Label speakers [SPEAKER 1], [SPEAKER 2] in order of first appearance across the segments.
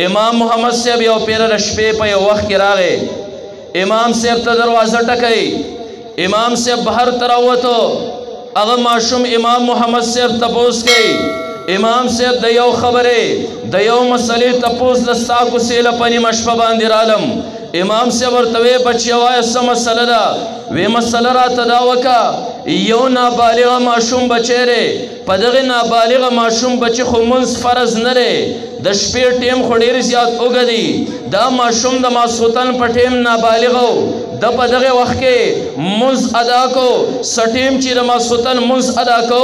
[SPEAKER 1] امام محمد صاحب یو پیر د شپې په یو وخت کې راغی، امام صاحب ته دروازه ټکوي، امام صاحب بهر ته راووتو، هغه ماشوم امام محمد صاحب تپوس کوي، امام صاحب د یو خبرې د یو مسلې تپوس د ستا کوڅې له په نیمه شپه باندې رالم. امام صاحب ورته وی بچیه وایه څه مسله ده؟ وی مسله راته دا وکړه، یو نابالغه ماشوم بچی دی، په دغې نابالغه ماشوم بچي خو مونځ فرض نه دی، د شپې ټیم خو ډېر زیات اوږه دی، دا ماشوم د ماسخوتن په ټیم نابالغه و، د په دغه وخت کې مونځ ادا کو، څه ټیم چې د ماسخوتن مونځ ادا کو،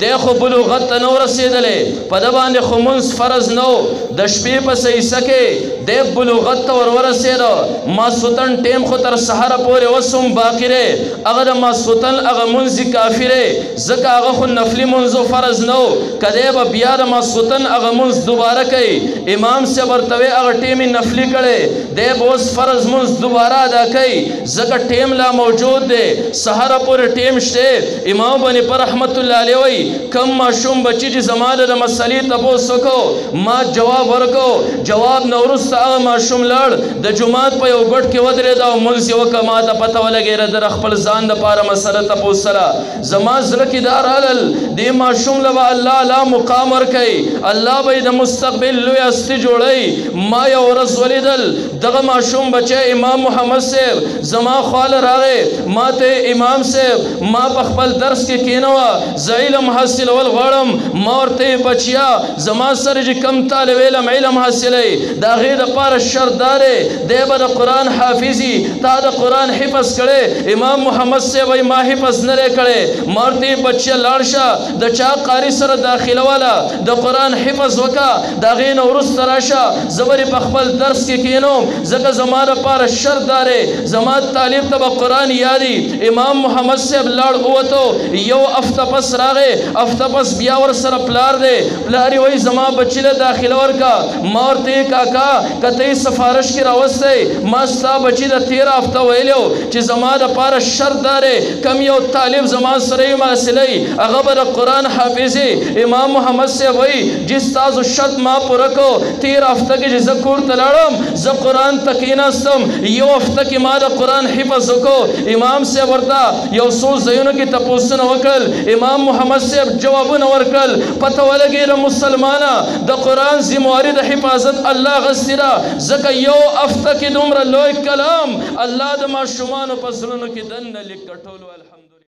[SPEAKER 1] دی خو بلوغت ته نه ورسېدلی، په ده باندې خو مونځ فرض نه و، د شپې په سیسه کې دی بلوغت ته ورسېده، ماسخوتن ټیم خو تر سهاره پورې اوس هم باقي دی، هغه د ماسخوتن هغه مونځ کافي دی، ځکه هغه خو نفلي مونځ فرض نه و، که دی به بیا د ماسخوتن هغه مونځ دوباره کوي. امام صاحب ورته وی هغه ټیم یې نفلي کړی، دی به اوس فرض مونځ دوباره ادا کوي، ځکه ټیم لا موجود دی، سهاره پورې ټیم شته. امام بني پر رحمت الله علیه وایي کم ماشوم بچي چې زما د مسلې تپوس وکړو، ما جواب ورکړو، جواب نه وروسته هغه ماشوم لاړ د جومات په یو ګټ کې ودرېد او مونځ یې وکړه، ما ته پته ولګېده د خپل ځان دپاره مسله تپوس سره زما زړه کې دا رالل، دې ماشوم له به الله لا مقام ورکوي، الله به یې د مستقبل لوی هستي جوړوي. ما یو ورځ ولیدل دغه ماشوم بچی امام محمد صاحب زما خواله راغی، ما ته امام صاحب ما په خپل درس کې کېنوه، زه علم حاصلول غواړم، ما ورته بچیا زما سره چې کم طالب علم علم حاصلوي د هغې دپاره شرط دا دی دی به د قرآن حافظي، تا د قرآن حفظ کړی؟ امام محمد صاحب وایي ما حفظ نه دی کړی. ما ورته بچیه لاړ شه د چا قاري سره داخله واله د قرآن حفظ وکړه، د هغې نه وروسته راشه زه به په خپل درس کې کښېنوم، ځکه زما دپاره شرط دا دی زما طالب ته به قرآن یادي. امام محمد صاحب لاړ ووتو، یو هفته پس راغی، هفته پس بیا ورسره پلار دی، پلار یې وایي زما بچي له داخله ورکړه. ما ورته کاکا که ته یې سفارش کې راوستی، ما ستا بچي د تېره هفته ویلو چې زما دپاره شرط دا دی کم یو طالب زما سره یې محصلوي هغه به د قرآن حافظي. امام محمد صاحب وایي چې ستاسو شرط ما پوره کړو، تېره هفته کې چې زه کور ته لاړم زه قرآن ته کېناستم، یو هفته کې ما د قرآن حفظ وکړو. امام صاحب ورته یو څو ځایونو کې تپوسونه وکړل، امام محمد صاحب جوابونه ورکړل، پته ولګېده مسلمانه د قرآن ذمواري د حفاظت الله غستی ده، ځکه یو هفته کې دومره لوی کلام الله د ماشومانو په زړونو کې دننه لیک ګټولو. الحمدلله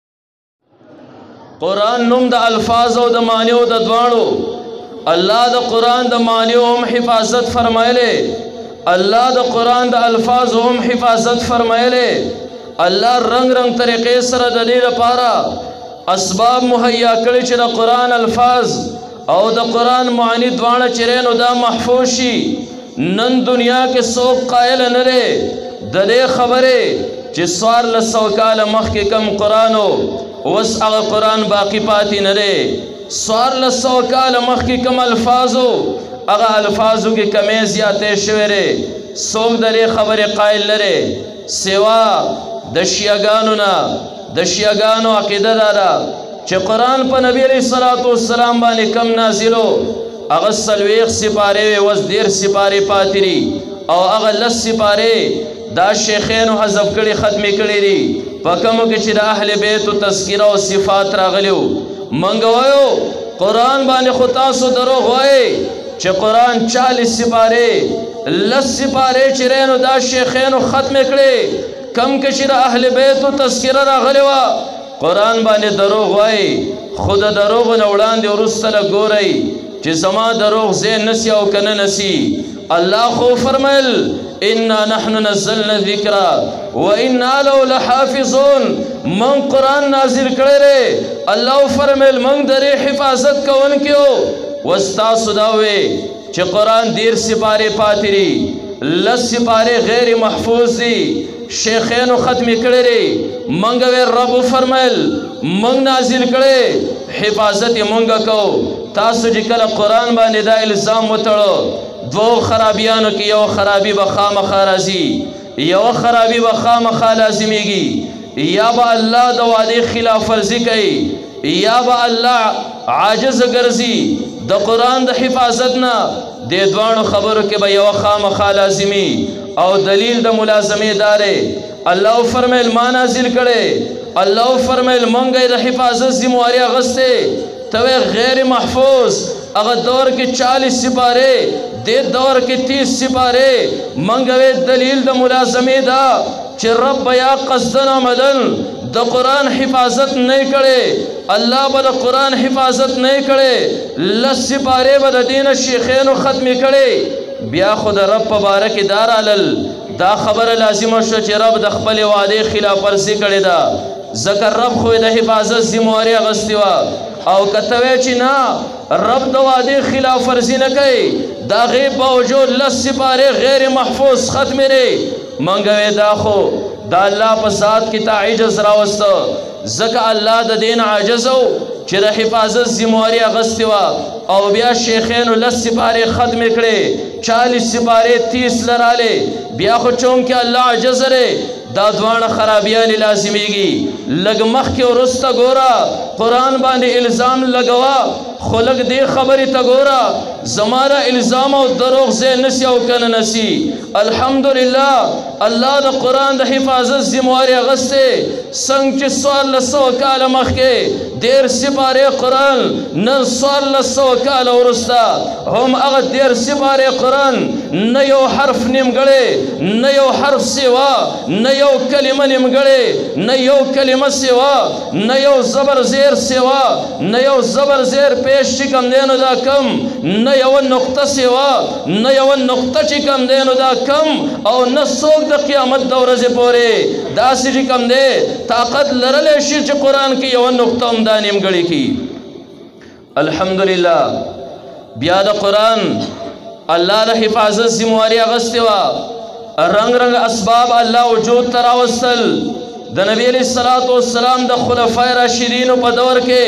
[SPEAKER 1] قرآن نوم د الفاظ او د معنیو د دواړو، الله د قرآن د معنیو هم حفاظت فرمایلی، الله د قرآن د الفاظ هم حفاظت فرمایلی. الله رنگ رنگ طریقې سره د دې لپاره اسباب مهیا کړي چې د قرآن الفاظ او د قرآن معنی دواړه چې نو دا محفوظ شي. نن دنیا کې څوک قائل نه دی د دې خبرې چې 1400 کاله مخکې کم قرآن و اوس هغه قرآن باقي پاتې نه دی، 1400 کاله مخکې کم الفاظو هغه الفاظو کې کمې زیاتې شوې دی. څوک د دې خبرې قائل نه دی سوا د شیعګانو نه. د شیعګانو عقیده دا ده چې قرآن په نبی علیه الصلاة والسلام باندې کم نازلو، هغه 40 سپارې اوس 10 سپارې پاتې دي، او هغه 10 سپارې دا شیخینو حذف کړي ختمې کړي دي، په کومو کې چې د اهل بیتو تذکره او صفات راغلیو. موږ وایو قرآن باندې خو تاسو دروغ وایئ چې قرآن 40 سپارې 10 سپارې چې نو دا شیخینو ختمې کړي، کم کې چې د اهل بیتو تذکره راغلی وه قرآن باندې دروغ وایي. خو د دروغو نه وړاندې وروسته له ګورئ چې زما دروغ ځای نسی او که نه نسی. الله خو فرمیل انا نحن نزلنا الذکر و انا له لحافظون، من قرآن نازل کړی دی، الله فرمیل من د دې حفاظت کوونکي یو. وستاسو دا وی چې قرآن 10 سپارې پاتې دي، 10 سپارې غیر محفوظ دي، شیخینو ختمی کړی دی. منګ وی رب فرمیل منګ نازل کړی، حفاظت یې منګ کو. تاسو چې کله قرآن باندې دا الزام وتړو، دوو خرابیانو کې یو خرابي به خامخا راځي، یو خرابي به خامخا لازمیږي. یا به الله د وعدې خلاف ورزي کوي، یا به الله عاجز ګرځي د قرآن د حفاظت نه دې دواړو خبرو کې به یوه خامخا لازمي او دلیل د ملازمې دارې الله فرمیل ما نازل کړی الله فرمیل مونږ د حفاظت ذمہواری اغستې ته غیر محفوظ هغه دور کې 40 سپارې دې دور کې 30 سپارې مونږ دلیل د ملازمې دا چې رب یا قصدن عمدن د قرآن حفاظت نه کړي الله به د قرآن حفاظت نه کړي لس سپارې به د دین شیخینو ختمې کړي بیا خو د رب په باره کې دار علل دا خبره لازمه شو چې رب د خپل وعده خلاف ورزي کړې ده ذکر رب خو د حفاظت ذمہواری اغستی وا او کتوی چې نه رب د وعده خلاف ورزي نه کوي دا غیب باوجود لس سپارې غیر محفوظ ختمې لري منګوي دا خو دا الله په ذات کې تعجز راوسته ځکه الله د دین عاجز او چې د حفاظت ذمہواری اغستی وا او بیا شیخینو لس سپارې ختم کړي 40 سپارې 30 لراله بیا خو چونکه الله عاجز لري دا دوانه خرابیان لازمیږي لګ مخ کې ورسته ګورا قرآن باندې الزام لګوا خو لګ دې خبرې ته ګورا زماره الزام او دروغ زه نسی او کنه نسی الحمدلله الله د قرآن د حفاظت ذمہواری اغسته څنګه چې 1400 کال مخکې ډېر سپارې قرآن نن 1400 کال ورسته هم هغه ډېر سپارې قرآن نه یو حرف نیمګړی نه یو حرف سیوا نه یو کلمه نیمګړی نه یو کلمه سیوا نه یو زبر زیر سیوا نه یو زبر زیر پیش چې کم دینو دا کم نه یو نقطه سیوا نه یو نقطه چې کم دینو دا کم او نه څوک د قیامت د ورځې پورې داسې چې کم دی طاقت لرلی شي چې قرآن کې یو نقطه هم دا نیمګړې کړي الحمدلله بیا د قرآن الله د حفاظت ذمہواری اغستې وه رنگ رنگ اسباب الله وجود ته راوستل د نبی علیہ الصلوۃ والسلام د خلفای راشدینو په دور کې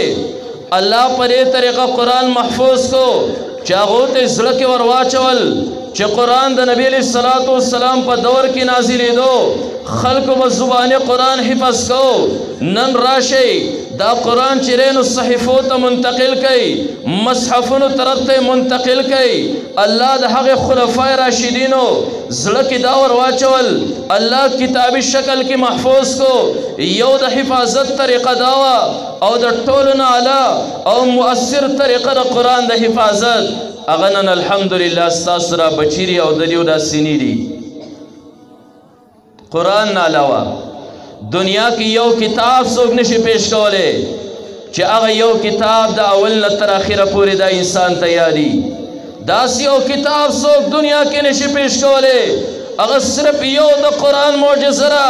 [SPEAKER 1] الله په دې طریقه قرآن محفوظ کو چې هغو ته زړه کې ور واچول چې قرآن د نبی علیہ الصلوۃ والسلام په دور کې نازلېدو خلکو به زبان قرآن حفظ کو نن راشي دا قرآن چې رینو صحیفو ته منتقل کړي مصحفونو طرف ته منتقل کړي الله د هغه خلفای راشدینو زړه کې دا ور واچول الله کتابي شکل کې محفوظ کو یو د حفاظت طریقه دا او د ټولو نه اعلی او مؤثر طریقه د قرآن د حفاظت هغه نن الحمدلله ستاسو را بچیری او دلیو دا سینی دي قرآن نه علاوه دنیا کی یو کتاب څوک نشي پیش کولی چې هغه یو کتاب د اول نه تر اخره پورې دا انسان ته یادي داسې یو کتاب څوک دنیا کې نشي پیش کولی هغه صرف یو د قرآن معجزه را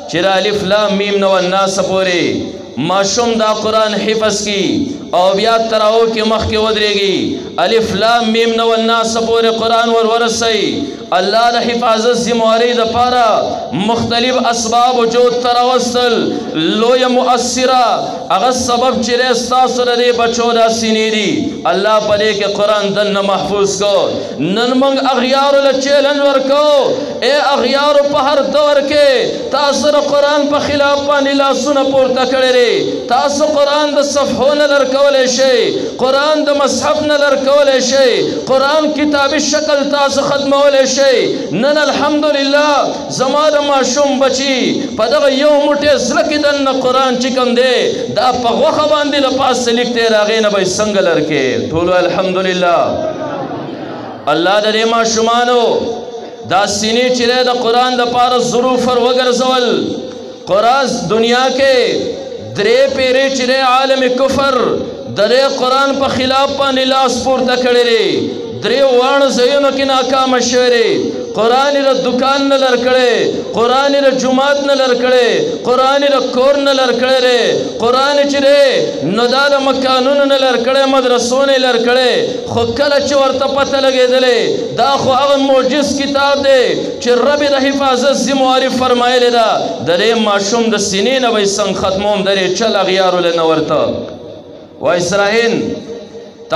[SPEAKER 1] چې د الف لام میم نه والناس پورې ماشوم دا قرآن حفظ کی او بیا تراو کې مخ کې ودرېږي الف لام میم نه والناس پورې قرآن ورسوي الله د حفاظت ذمہواری د پاره مختلف اسباب وجود تراوستل لوی مؤثره هغه سبب چې ستاسو د بچو دا سینې دي الله په دې کې قرآن دنه محفوظ کو نن موږ اغیارو له چیلنج ورکو اے اغیارو په هر دور کې تاسو د قرآن په خلاف باندې لاسونه پورته کړی تاسو قرآن د صفحو نه لرکولی شئ قرآن د مصحف نه لرکولی شئ قرآن کتابي شکل تاسو ختمولی شئ نن الحمدلله زما د ماشوم بچي په دغه یو موټی زړه کې دننه قرآن چې کوم دی دا په غوښه باندې له پاسه لیک دی د هغې نه به یې څنګه لرکې ټولو الحمدلله الله د دې ماشومانو دا سینې چې دی د قرآن دپاره ظروف ور وګرځول قرآن دنیا کې درې پیرې چې دی عالم کفر د دې قرآن په خلاف باندې لاس پورته کړی دی درې واړه ځایونو کې ناکامه شوی قرآن د دکان نه لر کړی قرآن د جومات نه لر کړی قرآن د کور نه لر کړی قرآن چې دی نو دا د مکانونو نه لر کړی مدرسو نه لر کړی خو کله چې ورته پته لګېدلې دا خو هغه معجز کتاب دی چې رب د حفاظت ذمہواری فرمایلی ده د دې ماشوم د سینې نه به یې څنګه ختموم د دې چل اغیارو له نه ورته وای اسرائیل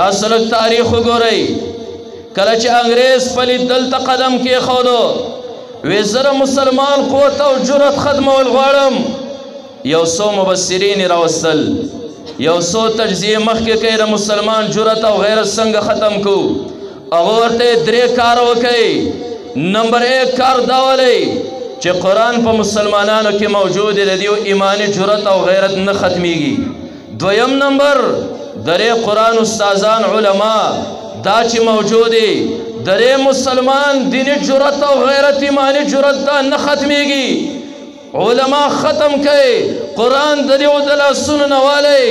[SPEAKER 1] تاسو لږ تاریخ وګورئ کله چې انګریز پلی دلته قدم کېښودو وی زه مسلمان قوت او جرأت ختمول غواړم یو څو مبصرین راوستل یو څو تجزیې مخکې کوي د مسلمان جرأت او غیرت څنګه ختم کو هغه ورته درې کار وکړي نمبر 1 کار دا ولی چې قرآن په مسلمانانو کې موجود دی د دې ایمانی جرأت او غیرت نه ختمیږي دویم نمبر درې قرآن استادان علما دا چې موجود دی درې مسلمان دینی جرأت او غیرت ایمانی جرأت دا نه ختمیږي علما ختم کړي قرآن د دې د لاسونو نه والی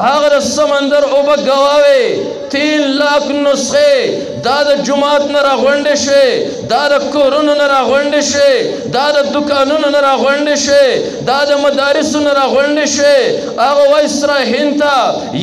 [SPEAKER 1] هغه د سمندر اوبه ګواوې 3 لاک نسخې دا د جماعت نه راغونډې شوې دا د کورونو نه راغونډې شوې دا د دکانونو نه راغونډې شوې دا د مدارسو نه راغونډې شوې هغه وایي سره هند ته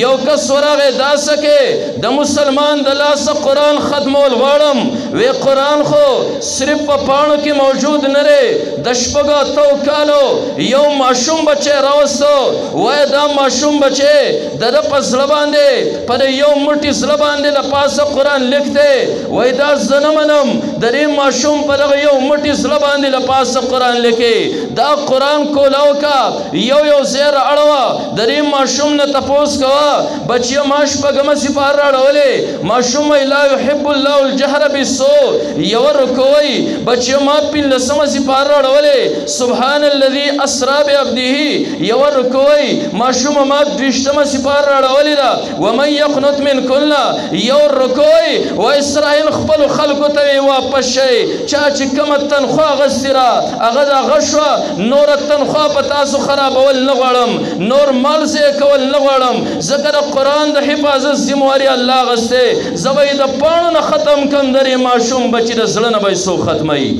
[SPEAKER 1] یو کس ورغی داسې کې د مسلمان د لاسه قرآن ختمول غواړم وی قرآن خو صرف په پاڼو کې موجود نه دی د شپږو اتو کالو یو ماشوم بچی راوستو وایي دا ماشوم بچی د ده په زړه باندې په د یو موټي زړه باندې له پاسه قرآن لیک دی وایي دا زه نه منم د دې ماشوم په دغه یو موټي زړه باندې له پاسه قرآن لیکي دا قرآن کولاو کا یو ځای رااړوه د دې ماشوم نه تپوس کوه بچیه ما شپږمه سپاره راړولې ماشوم وایي لا یحب الله الجهر بالسوء یوه رکو وایي بچیه ما 15مه سپاره راړولې سبحان الذي اسرا بعبده یوه رکو وایي ماشومه ما 20مه سپاره راړولې ده ومن یقنط منکن یو رکوی و اسرائیل خپل خلکو ته واپس شي چا چې کومه تنخوا اخیستې را هغه د هغه شوه نوره تنخوا په تاسو خرابول نه غواړم نور مال ضایع کول نه غواړم ځکه د قرآن د حفاظت ذمواري الله اخیستې زه به یې د پاڼو نه ختم کړم د دې ماشوم بچي د زړه نه به یې څوک ختموي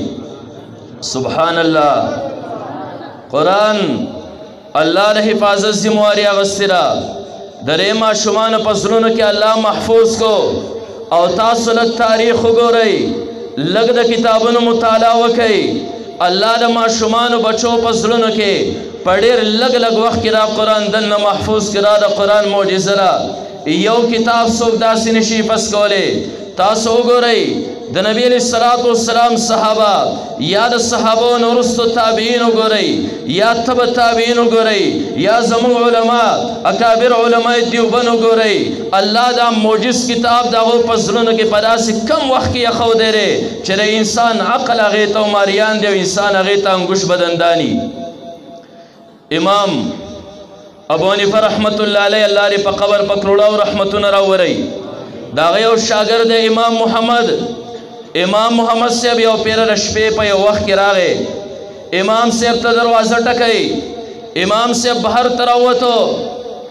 [SPEAKER 1] سبحان الله قرآن الله د حفاظت ذمواري اخیستې را د دې ماشومانو په زړونو کې الله محفوظ کو او تاسو له تاریخ وګورئ لږ د کتابونو مطالعه وکړئ الله د ماشومانو بچو په زړونو کې په ډېر لږ وخت کې دا قرآن دننه محفوظ کړه د قرآن معجزه ده یو کتاب څوک داسې نشي حفظ کولی تاسو وګورئ د نبی علیہ الصلوۃ والسلام صحابه یا د صحابو نه وروسته تابعین وګورئ یا تبع تابعین وګورئ یا زموږ علما اکابر علماء دیوبند وګورئ الله دا معجز کتاب د هغو په زړونو کې په داسې کم وخت کې ایښودی دی چې د انسان عقل هغې ته ماریان دی او انسان هغې ته انګوش بدنداني امام ابو حنیفه رحمت الله علیه الله دې په قبر په کروڑاو رحمتونه راووری د هغه یو شاګرد امام محمد صاحب یو پیره د شپې په یو وخت کې راغی امام صاحب ته دروازه ټکوي امام صاحب بهر ته راووتو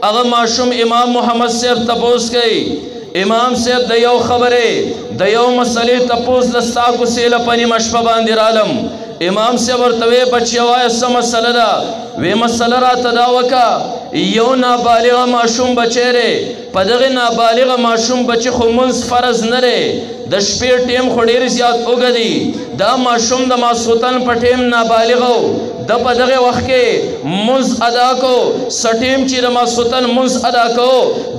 [SPEAKER 1] هغه ماشوم امام محمد صاحب تپوس کوي امام صاحب د یو خبرې د یو مسلې تپوس د ستا کوڅې له په نیمه شپه باندې رالم امام صاحب ورته وی بچیه وایه څه مسله ده وی مسله راته دا وکړه یو نابالغه ماشوم بچی دی په دغه نابالغه ماشوم بچی خو منځ فرض نه دی د شپې ټیم خو ډېر زیات اوږه دی دا ماشوم د ماسخوتن په ټیم نابالغه و د په دغه وخت کې منځ ادا کو څه ټیم چې د ماسخوتن منځ ادا کو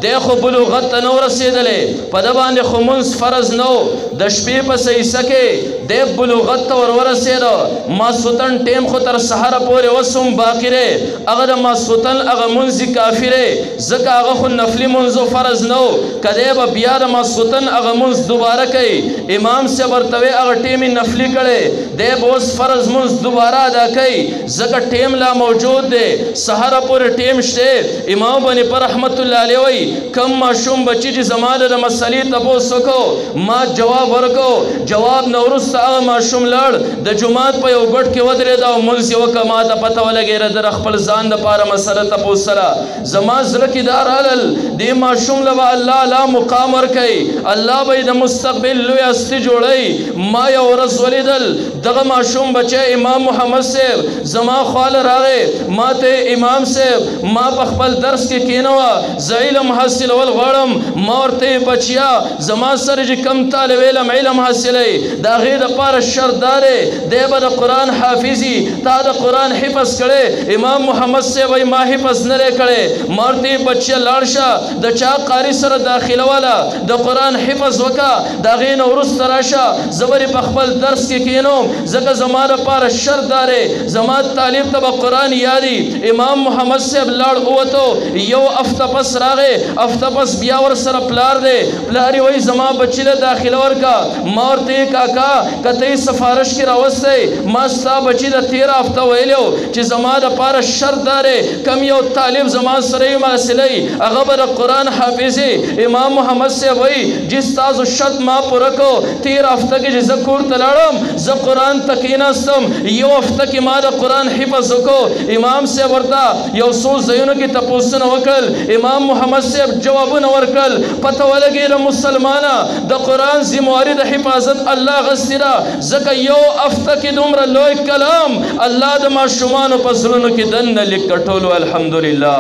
[SPEAKER 1] دی خو بلوغت ته نه ورسېدلی په ده باندې خو منځ فرض نه و د شپې په سیسه کې دی بلوغت ته ورسېده ماسخوتن ټیم خو تر سهاره پورې اوس هم باقي دی هغه د ماسخوتن هغه منځ کافي دی ځکه هغه خو نفلي منځ فرض نه و که دی به بیا د ماسخوتن هغه منځ دوباره کوي امام صاحب ورته وی هغه ټیم یې نفلي کړی دی به اوس فرض منځ دوباره ادا کوي ځکه ټیم لا موجود دی سهاره پورې ټیم شته امام حنیفه رحمت الله علیه وایي کم ماشوم بچي چې زما د مسلې تپوس وکړو ما جواب ورکړو جواب نه وروسته هغه ماشوم لاړ د جومات په یو ګټ کې ودرېد او منځ یې وکړه ما ته پته ولګېده د خپل ځان دپاره مسله تپوس سره زما زړه کې دا رالل دې ماشوم له به الله لا مقام ورکوي الله به یې د مستقبل لوی هستي جوړوي ما یو ورځ ولیدل دغه ماشوم بچی امام محمد صاحب زما خواله راغی ما ته امام صاحب ما په خپل درس کې کېنوه زه علم حاصلول غواړم ما ورته بچیا زما سره چې کم طالب علم حاصلوي د هغې دپاره شرط دا دی دی به د قرآن حافظي تا د قرآن حفظ کړی امام محمد صاحب وایي ما حفظ نه دی کړی ما ورته بچیه لاړ شه د چا قاري سره داخله واله د قرآن حفظ وکړه د هغې نه وروسته راشه زه به په خپل درس کې کېنوم زکا زما دپاره شرط داره زما طالب ته به قرآن یادي. امام محمد صاحب لاړ ووتو، یو هفته پس راغی، هفته پس بیا ورسره پلار دی. پلار یې وایي زما بچي له داخله ورکه. ما ورته یې کاکا که ته یې سفارش کې راوستی، ما ستا بچي د تېره هفته ویلی و چې زما دپاره شرط داره کم یو طالب زما سره یې محصلی هغه به د قرآن حافظي. امام محمد صاحب وایي چې ستاسو شرط ما پوره کو. تېره هفته کې چې زه کور ته لاړم، زه قرآن ته کېناستم، یو هفته کې ما د قرآن حفظ وکړو. امام صاحب ورته یو څو ځایونو کې تپوسونه وکړل، امام محمد صاحب جوابونه ورکړل. پته ولګېده مسلمانه د قرآن ذمواري د حفاظت الله اخیستې ده، ځکه یو هفته کې دومره لوی کلام الله د ماشومانو په زړونو کې دننه لیک کړ. ټولو الحمدلله،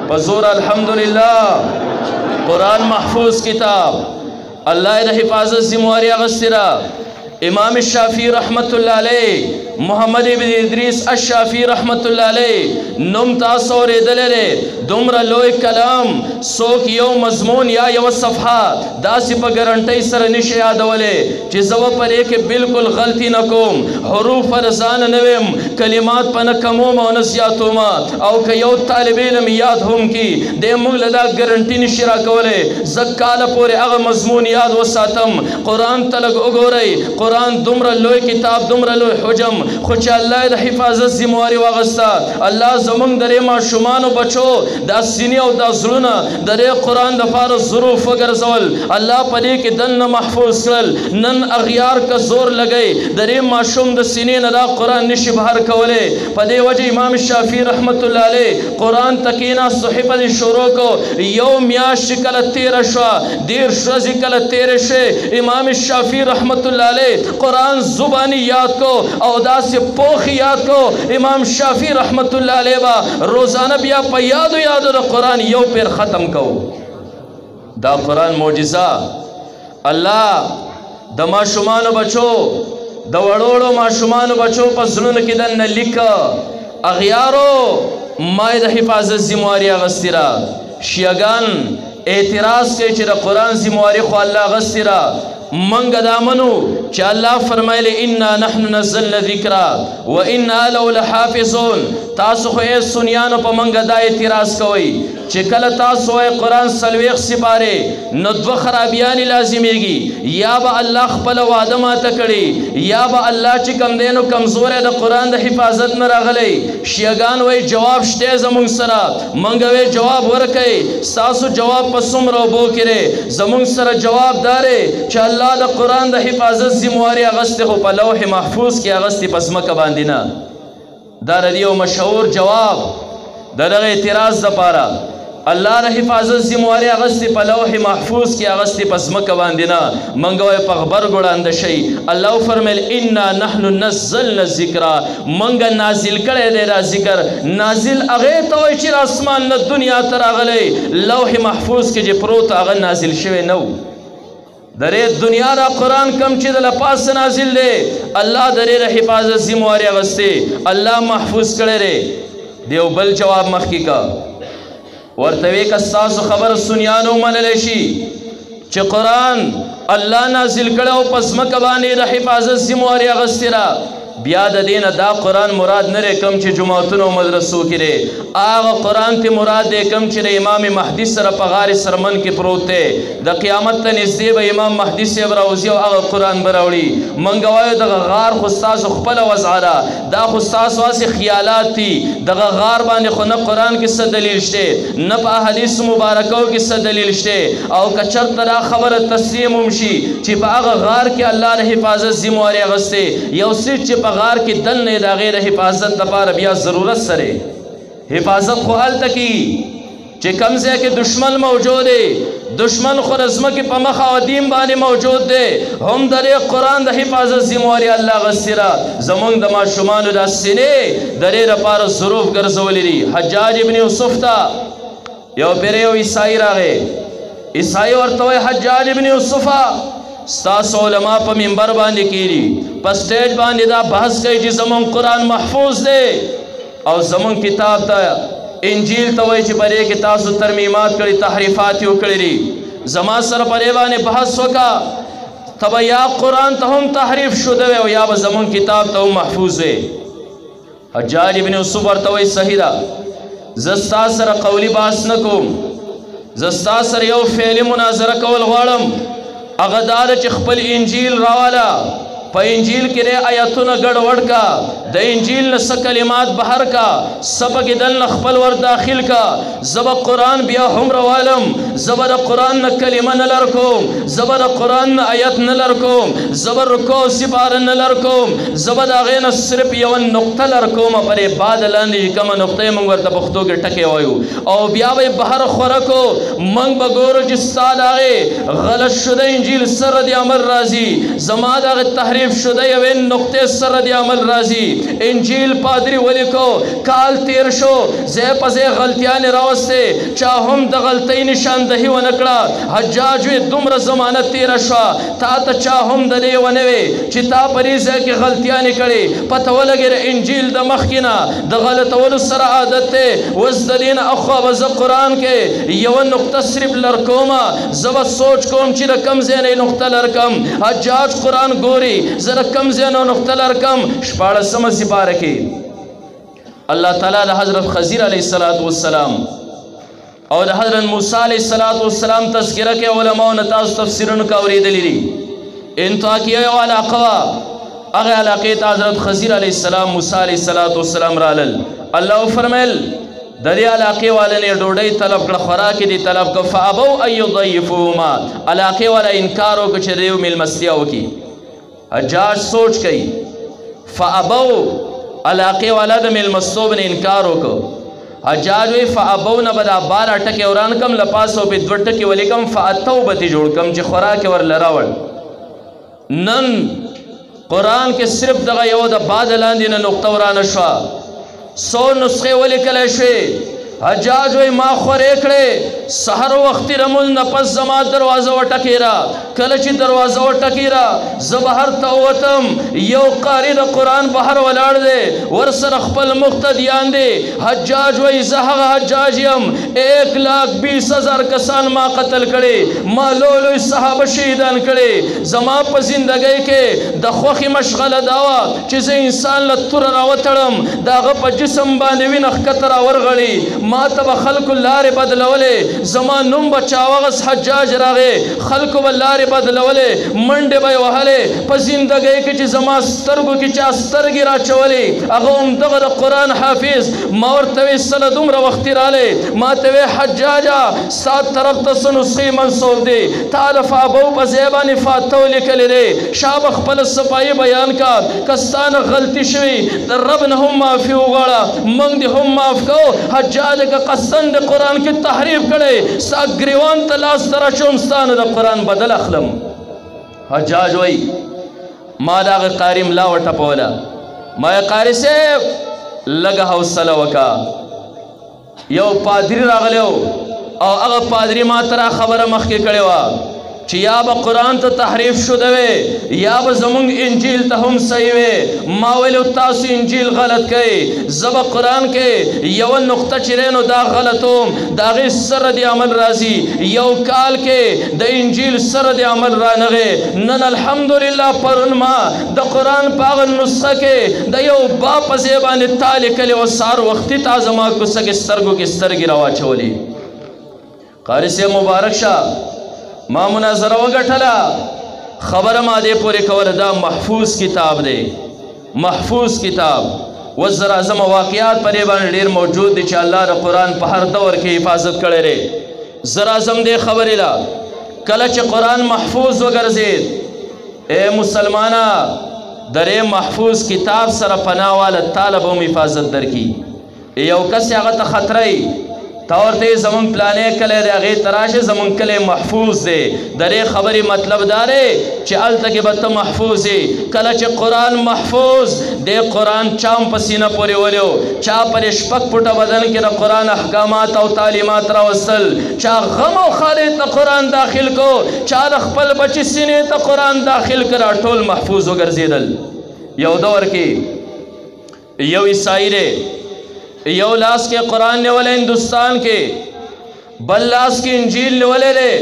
[SPEAKER 1] په زور الحمدلله. قرآن محفوظ کتاب، الله د حفاظت ذمواري اخیستې ده. امام شافعی رحمت الله علیه، محمد ابن ادریس الشافعی رحمت الله علیه نوم تاسو اورېدلی دی. دومره لوی کلام څوک یو مضمون یا یو صفحه داسې په ګرنټۍ سره نشي یادولی چې زه به په دې کې بالکل غلطي نه کوم، حروف په ځان نه ویم، کلمات په نه کموم او نه زیاتوم. او که یو طالب علم یاد هم کي دی موږ له دا ګرنټي نشي راکولی. زه کاله پورې هغه مضمون یاد وساتم. قرآن ته لږ وګورئ، قرآن دومره لوی کتاب، دومره لوی حجم، خو چې الله د حفاظت ذمواري واغسته. الله زمونږ د دې ماشومانو بچو دا سینې او دا زړونه د دې قرآن دپاره ظروف وګرځول. الله په دې کې دننه محفوظ کړل. نن اغیار که زور لګئ د دې ماشوم د سینې نه دا قرآن نشي بهر کولی. په دې وجه امام شافعي رحمت الله علیه قرآن ته کېناستو، حفظ یې شروع کړو. یو میاشت چې کله تېره شوه، 10 ورځې کله تېرې شوې، امام شافعي رحمت الله علیه قرآن زبانی یاد کو او داسې پوخ یاد کو. امام شافعي رحمت الله علیه با روزانه بیا په یادو یادو د قرآن یو پیر ختم کو. دا قرآن معجزه الله د ماشومانو بچو، د وړوړو ماشومانو بچو په زړونو کې دننه لیکه. اغیارو ما د حفاظت ذمواري اخیستې ده. شیعګان اعتراض کوي چې د قرآن ذمواري خو الله اخیستې ده. منګ دا منو چې الله فرمایلی انا نحن نزلنا الذکر و انا له لحافظون. تاسو خو یې سنیانو په منګ دا اعتراض کوئ چې کله تاسو وایئ قرآن 40 سپارې نو 2 خرابیانې لازمیږي، یا به الله خپله وعده ماته کړي، یا به الله چې کم دی نو کمزوری د قرآن د حفاظت نه راغلی. شیعګان وایي جواب شته زمونږ سره. منګ وایي جواب ورکئ، ستاسو جواب په څومره اوبو کې دی. زمونږ سره جواب دا دی چې الله د قرآن د حفاظت ذمواري اخیستې، خو په لوح محفوظ کې اخیستې، په ځمکه باندې نه. دا د یو مشهور جواب د دغه اعتراض دپاره. الله د حفاظت ذمواري اخیستې، په لوح محفوظ کې اخیستې، په ځمکه باندې نه. موږ وایو په غبرګو ړانده شئ. الله وفرمیل انا نحن نزلنا الذکر، موږ نازل کړی دی دا ذکر. نازل هغې ته وایي چې اسمان نه دنیا ته راغلی، لوح محفوظ کې چې پروت هغه نازل شوی نه و. د دې دنیا را قرآن کم چې د له پاسه نازل دی، الله د دې د حفاظت ذمواري اخیستې، الله محفوظ کړی دی. دیو بل جواب مخکې کا ورته وی که ستاسو خبره سنیانو ومنلی شي چې قرآن الله نازل کړی او په ځمکه باندې د حفاظت ذمواري اخیستې ده، بیا د دې نه دا قرآن مراد نه دی کوم چې جوماتونو او مدرسو کې دی. هغه قرآن ته مراد دی کوم چې د امام مهدي سره په غار سرمن کې پروت دی. د قیامت ته نږدې به امام مهدي صاحب راوځي او هغه قرآن به راوړي. موږ وایو دغه غار خو ستاسو خپله وضعه ده، دا خو ستاسو هسې خیالات دي. دغه غار باندې خو نه قرآن کې څه دلیل شته، نه په احادیثو مبارکو کې څه دلیل شته. او که چېرته دا خبره تسلیم هم شي چې په هغه غار کې الله د حفاظت ذمواري اخیستې، یو څیز چې په غار کې دننه د هغې د حفاظت دپاره بیا ضرورت سره حفاظت خو هلته کېږي چې کوم ځای کې دشمن موجود دی، دشمن خو د ځمکې په مخ او دین باندې موجود دی، هم د دې قرآن د حفاظت ذمواري الله اخیستې ده. زمونږ د ماشومانو دا سینې د دې دپاره ظروف ګرځولي دي. حجاج ابن یوسف ته یو پیر یو عیسائی راغی، عیسائی ورته وایي حجاج ابن یوسفه ستاسو علما په منبر باندې کېږي، په سټیج باندې دا بحث کوي چې زمونږ قرآن محفوظ دی او زمونږ کتاب ته انجیل ته وایي چې په دې کې تاسو ترمیمات کړي، تحریفات یې وکړي دي. زما سره په دې باندې بحث وکړه. تبا یا قرآن تا هم تحریف شده وی و یا با زمان کتاب تا هم محفوظ وی. حجاج ابن یوسف ورتوی صحیح دا زستا سر قولی باس نکوم، زستا سر یو فعلی مناظره کول غواړم. هغه دا ده چې خپل انجیل راواله، په انجیل کې د آیتونه ګډوډ کا، د انجیل نه څه کلمات بهر کا، څه پکې دننه خپل ور داخل کا. زه به قرآن بیا هم راوالم، زه به د قرآن نه کلمه نه لر کوم، زه به د قرآن نه آیت نه لر کوم، زه به رکوع سپاره نه لر کوم، زه به د هغې نه صرف یوه نقطه لر کوم. پرې بعد لاندې چې کومه نقطه یې موږ ورته پښتو کې ټکی وایو، او بیا به یې بهر خوره کو. موږ به ګورو چې ستا د هغې غلط شده انجیل سره د عمل راځي، زما د هغې تحریف شده یوې نقطې سره د عمل راځي. انجیل پادری ولیکو، کال تیر شو، ځای په ځای غلطیانې راوستې، چا هم د غلطۍ نشاندهي ونه کړه. حجاج وی دومره زمانه تیره شوه، تا ته چا هم د دې ونه وی چې تا په دې ځای کې غلطیانې کړې. پته ولګېده انجیل د مخکې نه د غلطولو سره عادت دی. اوس د دې نه اخوا به زه قرآن کې یوه نقطه صرف لر کومه، زه به سوچ کوم چې د کوم ځای نه نقطه لر کم. حجاج قرآن ګوري، زه د کوم ځای نه نقطه لر کم. 14مه سپاره کې الله تعالی د حضرت خضر علیه السلام او د حضرت موسی علیه السلام تذکره کې علماء نه تاسو تفسیرونه کې اورېدلي دي. انطاکیه یو علاقه وه، هغه علاقې ته حضرت خضر علیه السلام موسی علیه السلام رالل. الله وفرمیل د دې علاقې والا نه ډوډۍ طلب کړه، خوراک یې دې طلب کړه. فابوا ان یضیفوهما، علاقې والا انکار وکړه چې د یو میلمستیا وکړي. حجاج سوچ کوي، فابوا علاقې والا د میلمستوب نه انکار وکړو. حجاج وی فابو نه به دا 12 ټکې وران کم، له پاسه به 2 ټکې ولیکم، فاتو به تې جوړ کم چې خوراک یې ورله راوړ. نن قرآن کې صرف دغه یو د باد لاندې نه نقطه ورانه شوه، 100 نسخې ولیکلی شوې. حجاج وی ما خورې کړې، سحر وختي رمز نه پس زما دروازه وټکېره. کله چې دروازه وټکېره زه بهر ته ووتم، یو قاري د قرآن بهر ولاړ دی، ورسره خپل مقتدیان دي. حجاج وی زه هغه حجاج یم، 1,20,000 کسان ما قتل کړي، ما لوی صحابه شهیدان کړي. زما په زندګۍ کې د خوښې مشغله دا وه چې زه انسان له توره راوتړم، د هغه په جسم باندې وینه ښکته راورغړي. ما ته به خلکو لارې بدلولې، زما نوم به چاوغس حجاج راغې، خلکو به لارې بدلولې، منډې به یې وهلې. په زندګۍ کې چې زما سترګو کې چا سترګې راچولې، هغه هم دغه د قرآن حافظ. ما ورته وی سله دومره وختي رالی، ما ته وی حجاجه ستا طرف ته څه نسخې منسوب دی، تا د فابو په ځای باندې فاتو لیکلی دی. شا به خپله صفایي بیان کا، که ستا نه غلطي شوي د رب نه هم معافي وغواړه، موږ دې هم معاف کوو. حجاج که قسم د قرآن کې تحریف کړی، ستا ګریوان ته لاس ته راچوم، ستا نه د قرآن بدل اخلم. حجاج وی ما د هغه قاري ملا وټپوله، ما یې قاري صاحب لږه حوصله وکړه. یو پادري راغلی او هغه پادري ما ته را خبره مخکې کړې وه چې یا به قرآن ته تحریف شده وی، یا به زمونږ انجیل ته هم صحیح وی. ما ویلو تاسو انجیل غلط کوئ، زه به قرآن کې یوه نقطه چې دی نو دا غلطوم، د هغې سره د عمل راځي. یو کال کې د انجیل سره د عمل رانغې. نن الحمدلله پرون ما د قرآن په هغه نسخه کې د یو با په ځای باندې تا لیکلې وه، سهار وختي تا زما کوڅه کې سترګو کې سترګې راواچولې. قاري صاحب مبارک شه، ما مناظره وګټله، خبره ما دې پورې کوله دا محفوظ کتاب دی، محفوظ کتاب. وزر اعظم واقعات په دې باندې ډېر موجود دي چې الله د قرآن په هر دور کې حفاظت کړی دی. زر اعظم دې خبرې له کله چې قرآن محفوظ وګرځېد، ای مسلمانه د دې محفوظ کتاب سره پناه واله تاله به هم حفاظت درکړي. یو کس هغه ته خطره تا ورته زمونږ پلانے کلی دی، هغې ته راشه زمونږ کلی محفوظ دی. د دې خبرې مطلب دا دی چې هلته کې به ته محفوظ یې. کله چې قرآن محفوظ دی، قرآن چا هم په سینه پورې ولیو، چا پر 6 فوټه بدن کې د قرآن احکامات او تعلیمات راوستل، چا غم او خالې ته قرآن داخل کو، چا د خپل بچي سینې ته قرآن داخل کړه، ټول محفوظ وګرځېدل. یو دور کې یو عیسائی دی، یو لاس کې قرآن نیولے ہندوستان کې، بل لاس کې انجیل نیولے دی.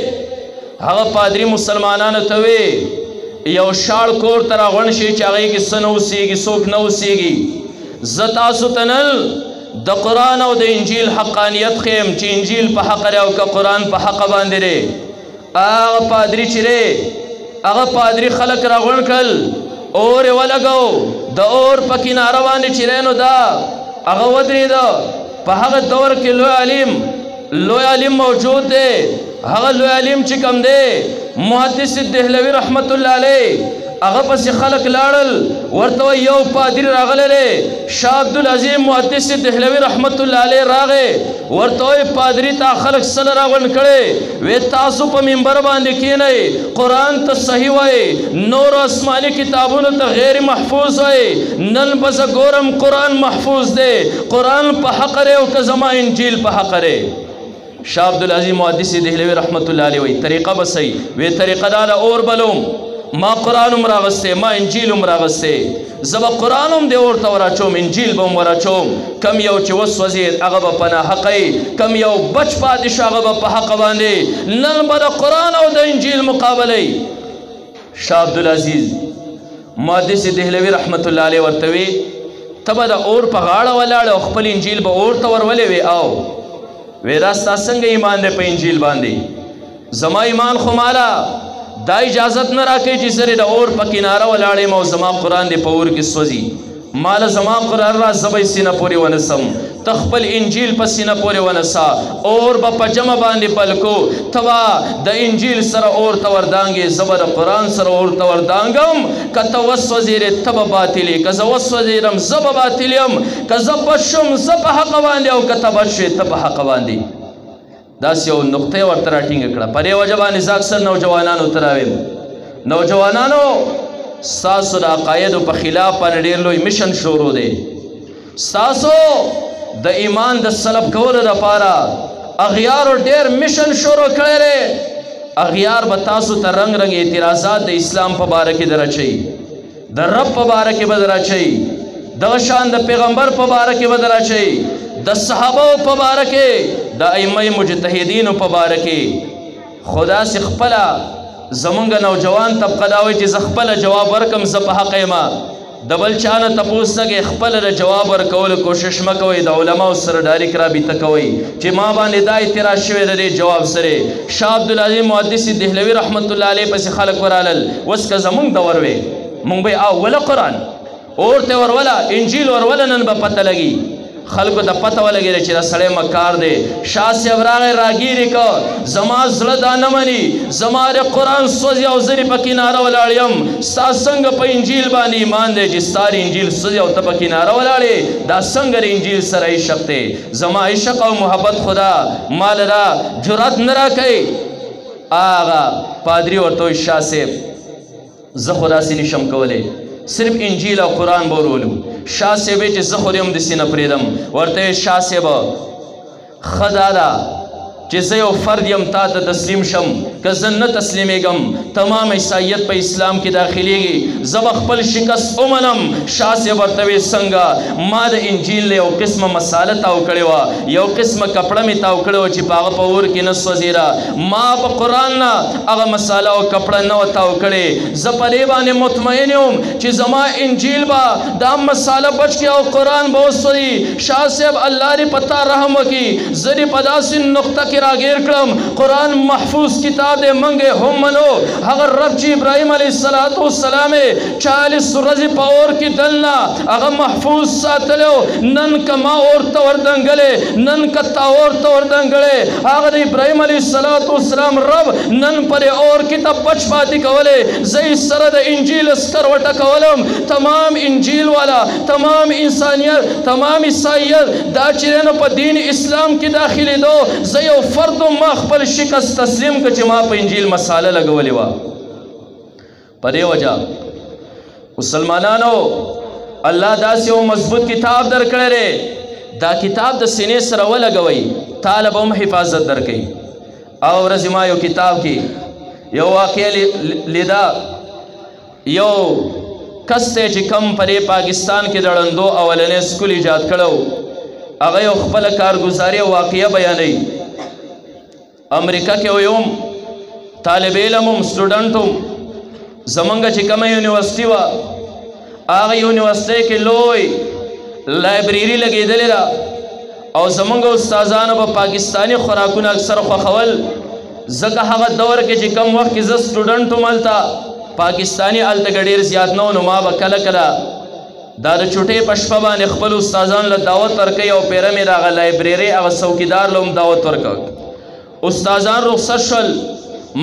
[SPEAKER 1] هغه پادری مسلمانانو ته وی یو شاړ کور ته راغونډ شي چې هغې کې څه نه اوسېږي څوک نه اوسېږي. زه تاسو ته نن د قرآن او د انجیل حقانیت ښیم چې انجیل په حق دی او که قرآن په حقه باندې دی. هغه پادري چې دی هغه پادري خلک راغونډ کړل، اور یې ولګو، د اور په کناره باندې چې دی نو دا هغه ودرېده. په هغه دور کې لوی عالم موجود دی. هغه لوی عالم چې کوم دی محدث دهلوي رحمت الله علیه، هغه پسې خلک لاړل، ورته یو پادري راغلی دی شاه عبدالعظیم محدث دهلوي رحمت الله علیه راغی، ورته پادري ته خلک سره راغونډ کړي، وی تاسو په منبر باندې کښېنئ، قرآن ته صحیح وایي، نور آسماني کتابونو ته غیر محفوظ وایي. نن به زه ګورم قرآن محفوظ دی، قرآن په حق دی او که زما انجیل په حق دی. شاه عبدالعظیم محدث دهلوي رحمت الله علیه وی طریقه به صحیح وی طریقه دا د اور بلوم، ما قرآن هم راغستی، ما انجیل هم راغستی، زه به قرآن هم دې اور ته وراچوم، انجیل به هم وراچوم. کم یو چې وسوځېد هغه به په ناحقه، کم یو بچ پاتې شو هغه به په حقه باندې. نن به د قرآن او د انجیل مقابله. شاه عبدالعزیز محدث دهلوي رحمت الله علیه ورته وی ته به د اور په غاړه ولاړ او خپل انجیل به اور ته ورولې وی. او وی دا ستا څنګه ایمان دی په انجیل باندې؟ زما ایمان خو مالا دا اجازت نه راکوي چې زه د اور په کناره ولاړ یم او زما قرآن دی په اور کې سوځي. مالا زما قرآن را زه به یې سینه پورې ونسم، ته خپل انجیل په سینه پورې ونسه، اور به په جمع باندې بل کو، ته به د انجیل سره اور ته وردانګې، زه به د قرآن سره اور ته وردانګم. که ته وسوځېدې ته به باطل یې، که زه وسوځېدم زه به باطل یم، که زه بد شم زه په حقه باندې او که ته بد شوې ته په حقه باندې. داسې یو نقطه یې ورته راټینګه کړه. په دې وجه باندې زه اکثر نوجوانانو ته راویم، نوجوانانو ستاسو د عقایدو په خلاف باندې ډېر لوی مشن شروع دی. ستاسو د ایمان د سلب کولو لپاره اغیارو ډېر مشن شروع کړی دی. اغیار به تاسو ته رنګ رنګ اعتراضات د اسلام په باره کې در اچوي، د رب په باره کې به در اچوي، دغه شان د پیغمبر په باره کې به در اچوي، د صحابو په باره کې، د ائمه مجتهدینو په باره کې. خدا سي خپله زمونږ نوجوان طبقه دا وایي چې زه خپله جواب ورکم، زه په حق یم، د بل چا نه تپوس نه کوئ، خپله د جواب ورکولو کوشش مه کوئ، د علماو سره ډایرکټ رابطه کوئ چې ما باندې دا اعتراض شوی د دې جواب سره. شاه عبدالعظیم محدث دهلوي رحمت الله علیه پسې خلک ورالل. اوس که زمونږ دور وی مونږ به اوله قرآن اور ته وروله، انجیل وروله، نن به پته لګي خلکو ته پته ولګېده چې دا سړی مکار دی. شاه صاحب راغی راګیرې که زما زړه دا نه مني، زما د قرآن سوځي او زه په کناره ولاړ یم. ستا څنګه په انجیل باندې ایمان دی چې ستا د انجیل سوځي او ته په کناره ولاړې؟ دا څنګه د انجیل سره عشق دی؟ زما عشق او محبت خدا مال را جرأت نه راکوي. هغه پادري ورته وایي شاه صاحب زه خو داسې نشم کولی، صرف انجیل او قرآن به ورولو. شاه صاحب چې زه خو دې هم داسې نه پرېږدم. ورته شاه صاحب ښه دا ده چې زه یو فرد یم تا ته تسلیم شم، که زه نه تسلیمېږم تمام عیسایت په اسلام کې داخلېږي، زه به خپل شکست ومنم. شاه صاحب ورته ویې څنګه؟ ما د انجیل یو قسمه مساله تاو کړې وه، یو قسمه کپړه مې تاو کړې وه چې په هغه په اور کې نه سوځېده. ما په قرآن نه هغه مساله او کپړه نه وه تاو کړې. زه په دې باندې مطمئن یم چې زما انجیل به دا مساله بچ کړي او قرآن به وسوځي. شاه صاحب الله دې په تا رحم وکړي، زه دې په داسې نقطه کې راګیر کړم. قرآن محفوظ کتاب دی، منګې هم منو. هغه رب چې ابراهیم علیه السلام 40 ورځې په اور کې دلنا هغه محفوظ ساتلو. نن که ما اور ته وردنګلې، نن که تا اور ته وردنګلې، هغه د ابراهیم علیه السلام رب نن پر اور کې ته بچ پاتې کولې. زه سره د انجیل اسکر وټکولم. تمام انجیل والا، تمام انسانیت، تمام عیسایت دا چې نو په دین اسلام کې داخلي دو، زه یو فرد ما خپل شکست تسلیم که چې ما په انجیل مساله لګولې وه. په دې وجه مسلمانانو الله داسې یو مضبوط کتاب درکړی دی، دا کتاب د سینې سره ولګوئ، تاله به هم حفاظت درکوي. او ورځې ما یو کتاب کې یو واقعه لیده، یو کس دی چې کم په دې پاکستان کې د ړندو اولنی سکول ایجاد کړی، هغه یو خپله کارګزاري او واقعه بیانوي. امریکا کې یو طالب علم هم سټوډنټ هم زمونږ چې کومه یونیورسټي وه هغه یونیورسټۍ کې لوی لایبرري لګېدلې ده او زمونږ استادانو به پاکستاني خوراکونه اکثر خوښول ځکه هغه دور کې چې کم وخت کې زه سټوډنټ وم هلته پاکستاني هلته که ډېر زیات نه نو ما به کله کله دا د چوټۍ په شپه باندې خپل استادانو له دعوت ورکوي او پیره مې د هغه لایبرري هغه څوکیدار له هم دعوت ورکړ استادان رخصت شول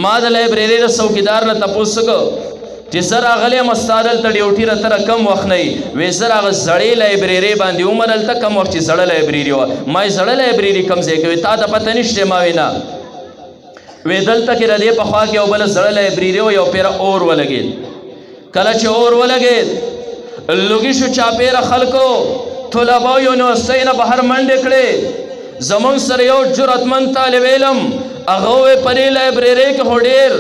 [SPEAKER 1] ما د لایبرري د څوکیدار نه تپوس وکړ چې زه راغلی یم ستا دلته ډیوټي راته را کم وخت نه وي وی زه د هغه زړې لایبرري باندې عمر هلته کم وخت چې زړه لایبرري وه ما یې زړه لایبرري کم ځای کوي تا ته پته نشته ما وی نه وی دلته کې د دې په خوا کې یو بله زړه لایبرري وه یو پیره اور ولګېد کله چې اور ولګېد لوګي شو چاپېره خلکو طلباو یونیورسټۍ نه بهر منډې کړې زمونږ سره یو جرأتمند طالب علم هغه وی په دې لایبررۍ کې خو ډېر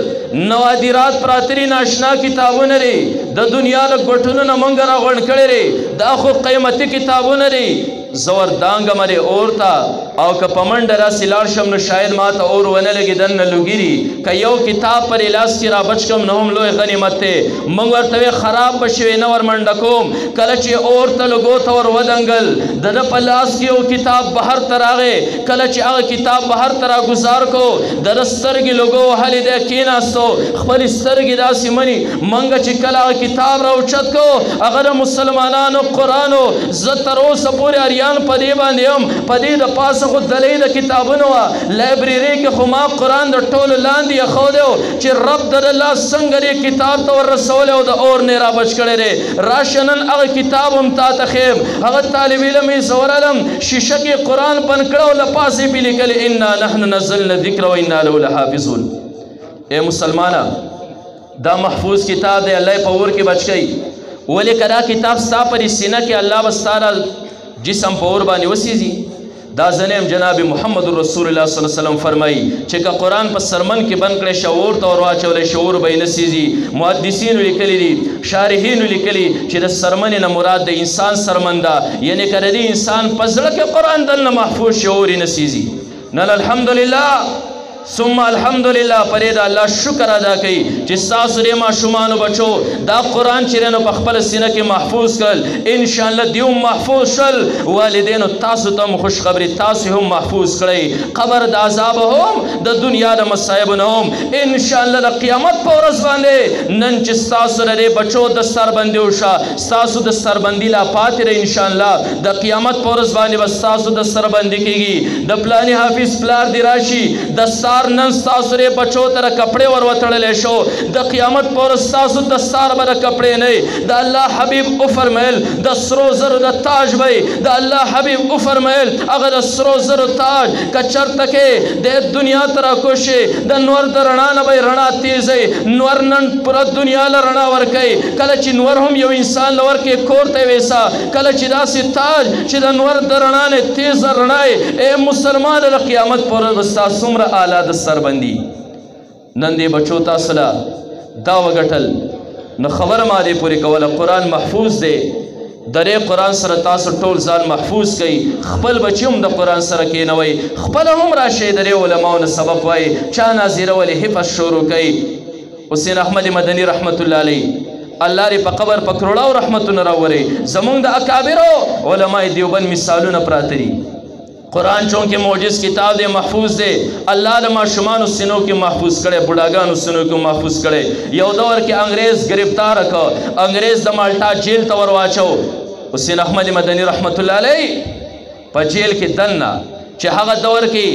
[SPEAKER 1] نوادرات پراته دي ناشنا کتابونه دي د دنیا له ګوټونو نه موږ راغونډ کړي دي دا خو قیمتي کتابونه دي زه وردانګم دې اور ته او که په منډه راسې لاړ شم نو شاید ما ته اور ونه لګي دننه لوګي دي که یو کتاب پر لاس کې را بچ کم نو هم لوی غنیمت دی موږ ورته وی خراب به شوی نه ور منډه کوم کله چې اور ته لګو ته ور ودنګل د ده په لاس کې یو کتاب بهر ته راغی کله چې هغه کتاب بهر ته راګزار کو د ده سترګې لګو وهلې دی کېناستو خپلې سترګې داسې مني موږ چې کله هغه کتاب راوچت کو هغه د مسلمانانو قرآن و زه تر اوسه پورې اریان په دې باندې یم په دې د پاسه خو دلۍ د کتابونه وه لایبررۍ کې خو ما قرآن د ټولو لاندې ایښودی و چې رب د الله څنګه دې کتاب ته وررسولی او د اور نه یې رابچ کړی دی راشه نن هغه کتاب هم تا ته ښیم هغه طالب علم یې زه ورغلم شیشه کې قرآن بند کړه او له پاسه یې پې لیکلي انا نحن نزلنا الذکر وانا له لحافظون اے مسلمانه دا محفوظ کتاب دی الله یې په اور کې بچ کوي ولې که دا کتاب ستا پر سینه کې الله به ستا جسم په اور باندې وسیږي دا زنیم جناب محمد رسول الله صلی الله علیه وسلم فرمایي چې که قرآن په سرمن کې بند کړی شي اور ته ور واچولی شي اور به یې نه سیځي محدثینو لیکلي دي شارحینو لیکلي چې د سرمنې نه مراد د انسان سرمن ده یعنې که د دې انسان په زړه کې قرآن دننه محفوظ شي اور یې نه سیځي نن الحمدلله ثم الحمدلله پرې د الله شکر ادا کوي چې ستاسو دې ماشومانو بچو دا قرآن چې دی نو په خپله سینه کې محفوظ کړل انشاءالله دوی هم محفوظ شول والدینو تاسو ته هم خوشخبري تاسو هم محفوظ کړئ قبر د عذابه هم د دنیا د مصایبو نه هم انشاءالله د قیامت په ورځ باندې نن چې ستاسو د دې بچو دستربندي وشه ستاسو دستربندي لا پاتې رهي انشاءالله د قیامت په ورځ باندې به ستاسو دستربندي کېږي د پلانې حافظ پلار دې راشي دستار نن ستاسو ری بچو ته کپڑے ور وتړلی شو د قیامت په ورځ ستاسو دستار به د کپڑې نه د الله حبیب وفرمیل د سرو زرو د تاج به د الله حبیب وفرمیل هغه د سرو زرو تاج که چېرته کې د دنیا ته راکوشي د نور د رڼا نه به رڼا تیزوي نور نن پوره دنیا له رڼا ورکوي کله چې نور هم یو انسان له ورکوي کور ته ویسا کله چې داسې تاج چې د نور د رڼا نه تیزه رڼا ای مسلمان د قیامت په ورځ به ستا څومره اعلی دستربندي نن دې بچو تاسو له دا وګټل نو خبره ما دې پورې کوله قرآن محفوظ دی د دې قرآن سره تاسو ټول ځان محفوظ کوئ خپل بچي هم د قرآن سره کېنوئ خپله هم راشئ د دې علماو نه سبق وایئ چا ناظرولې حفظ شروع کوئ حسین احمد مدني رحمت الله علیه الله دې په قبر په کروڑاو رحمتونه راوړئ زمونږ د اکابرو علماء دیوبند مثالونه پراته دي قرآن چونکہ معجز کتاب دے محفوظ دے اللہ د ماشومانو سینو کې محفوظ کړي بوډاګانو سینو کې محفوظ کړي یو دور کې انګریز گرفتار کړ انګریز د مالټا جیل ته ور واچو حسین احمد مدني رحمت الله علیه په جیل کې دننه چې هغه دور کې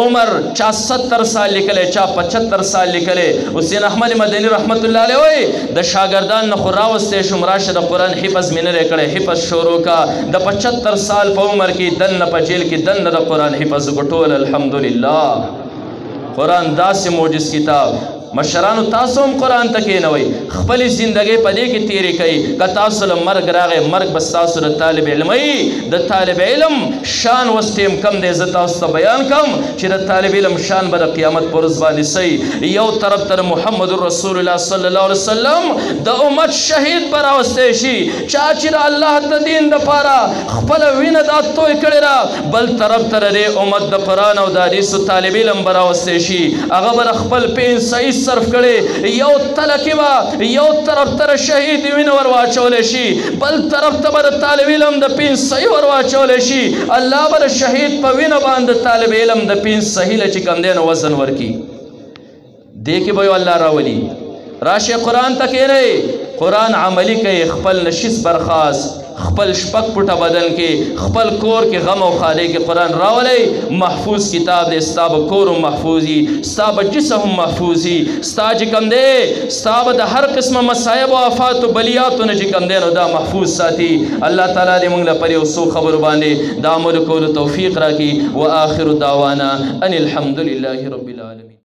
[SPEAKER 1] عمر چا 70 سال لیکلی چا 75 سال لیکلی حسین احمد مدني رحمت الله علیه وایي د شاګردان نه خو راوستی شوم راشه د قرآن حفظ مې نه دی کړی حفظ شروع کا د 75 سال په عمر کې دننه په جیل کې دننه د قرآن حفظ وګټول الحمدلله قرآن داسې معجز کتاب مشرانو تاسو هم قرآن ته کېنوئ خپلې زندګۍ په دې کې تېرې کوئ که تاسو له مرګ راغی مرګ به ستاسو د طالب علمۍ د طالب علم شان اوس ټیم کم دی زه تاسو ته بیان کوم چې د طالب علم شان به د قیامت په ورځ باندې صحیح یو طرف ته محمد رسول الله صلی الله علیه وسلم د امت شهید به راوستی شي چا چې د الله د دین دپاره خپله وینه دا توی کړې ده بل طرف ته د دې امت د قرآن او د حدیثو طالب علم به راوستی شي هغه به د خپل پیڼ صحیح صرف کړي یو تله کې به یو طرف ته شهید وینه ور واچولی شي بل طرف ته به د طالب علم د پین صحیح ور واچولی شي الله به د شهید په وینه باندې طالب علم د پین صحیح له چې کوم دی نو وزن ورکي دې کې به یو الله راولي راشئ قرآن ته کښېنئ قرآن عملی کوي خپل نشیز برخاست خپل شپږ پټه بدن کې خپل کور کې غم او خالی کې قرآن راولئ محفوظ کتاب دی ستا به کور هم محفوظ وي ستا به جسم هم محفوظ وي ستا چې کوم دی ستا به د هر قسمه مصایب او آفات و بلیاتو نه چې کوم دی نو دا محفوظ ساتي الله تعالی دې موږ له پر یو څو خبرو باندې د عمل کولو توفیق راکړي و آخر دعوانا ان الحمد لله رب العالمین